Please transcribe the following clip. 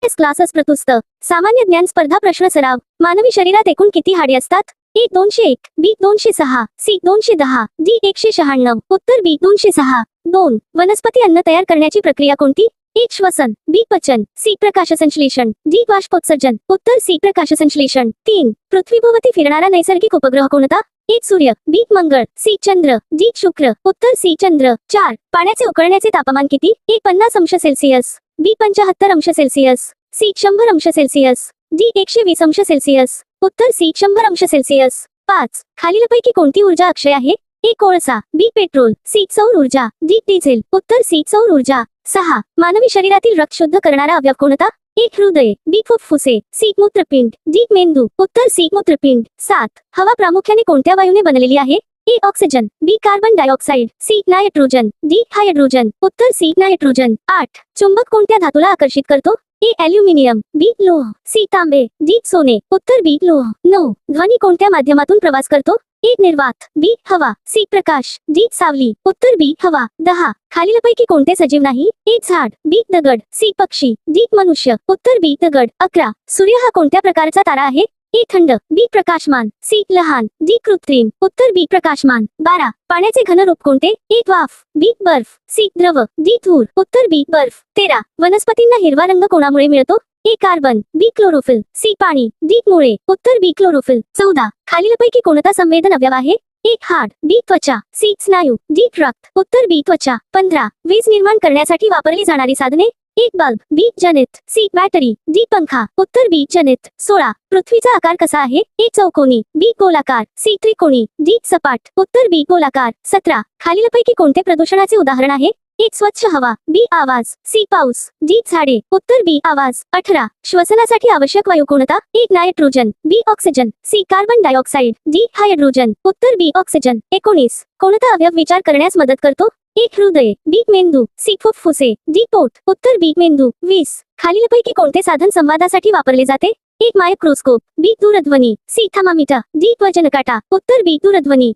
Classes प्रतुस्त सामान्य ज्ञान स्पर्धा प्रश्न सराव. मानवी शरीरात एकूण किती हाडे असतात? ए 201, बी 206, सी 210, डी 196. उत्तर बी 206. 2. वनस्पती अन्न तयार करण्याची प्रक्रिया कोणती? ए श्वसन, बी पचन, सी प्रकाशसंश्लेषण, डी बाष्पोत्सर्जन. उत्तर सी प्रकाशसंश्लेषण. 3. पृथ्वीभोवती फिरणारा नैसर्गिक उपग्रह कोणता? ए सूर्य, बी मंगळ, सी चंद्र, डी शुक्र. उत्तर सी चंद्र. 4. पाण्याचे उकळण्याचे तापमान किती? ए 50 अंश सेल्सिअस, बी 75 अंश सेल्सिअस, सी 100 अंश सेल्सिअस, डी 120 अंश सेल्सिअस. उत्तर सी 100 अंश सेल्सिअस. 5. खालीलपैकी कोणती ऊर्जा अक्षय आहे? ए कोळसा, बी पेट्रोल, सी सौर ऊर्जा, डी डिझेल. उत्तर सी सौर ऊर्जा. 6. मानवी शरीरातील रक्त शुद्ध करणारा अवयव कोणता? ए हृदय, बी फुफ्फुसे, सी मूत्रपिंड, डी मेंदू. उत्तर सी मूत्रपिंड. 7. हवा प्रामुख्याने कोणत्या वायूने बनलेली आहे? A oxygen, B carbon dioxide, C nitrogen, D hydrogen. उत्तर सी नायट्रोजन. 8. चुंबक कोणत्या धातूला आकर्षित करतो? ए ॲल्युमिनियम, बी लोह, सी तांबे, डी सोने. उत्तर बी लोह. 9. ध्वनी कोणत्या माध्यमातून प्रवास करतो? ए निर्वात, बी हवा, सी प्रकाश, डी सावली. उत्तर बी हवा. 10. खालीलपैकी कोणते सजीव नाही? ए झाड, बी दगड, सी पक्षी, डी मनुष्य. उत्तर बी दगड. 11. सूर्य हा कोणत्या प्रकारचा तारा आहे? ए थंड, बी प्रकाशमान, सी लहान, डी कृत्रिम. उत्तर बी प्रकाशमान. 12. पाण्याचे घनरूप कोणते? ए वाफ, बी बर्फ, सी द्रव, डी धूर. उत्तर बी बर्फ. 13. वनस्पतींना हिरवा रंग कोणामुळे मिळतो? ए कार्बन, बी क्लोरोफिल, सी पाणी, डी मुळे. उत्तर बी क्लोरोफिल. 14. खालीलपैकी कोणता संवेदन अवयव आहे? ए हाड, बी त्वचा, सी स्नायू, डी रक्त. उत्तर बी त्वचा. 15. वीज निर्माण करण्यासाठी वापरली जाणारी साधने? ए बल्ब, बी जनित, सी बॅटरी, डी पंखा. उत्तर बी जनित. 16. पृथ्वीचा आकार कसा आहे? ए चौकोनी, बी गोलाकार, सी त्रिकोणी, डी सपाट. उत्तर बी गोलाकार. 17. खालीलपैकी कोणते प्रदूषणाचे उदाहरण आहे? ए स्वच्छ हवा, बी आवाज, सी पाऊस, डी झाडे. उत्तर बी आवाज. 18. श्वसनासाठी आवश्यक वायू कोणता? A nitrogen, B oxygen, C carbon dioxide, D hydrogen. उत्तर बी ऑक्सिजन. 19. कोणता अवयव विचार करण्यास मदत करतो? ए हृदय, बी मेंदू, सी फुफ्फुसे, डी पोट. उत्तर बी मेंदू. 20. खालीलपैकी कोणते साधन संवादासाठी वापरले जाते? ए मायक्रोस्कोप, बी दूरध्वनी, सी थर्मामीटर, डी वजनकाटा. उत्तर बी दूरध्वनी.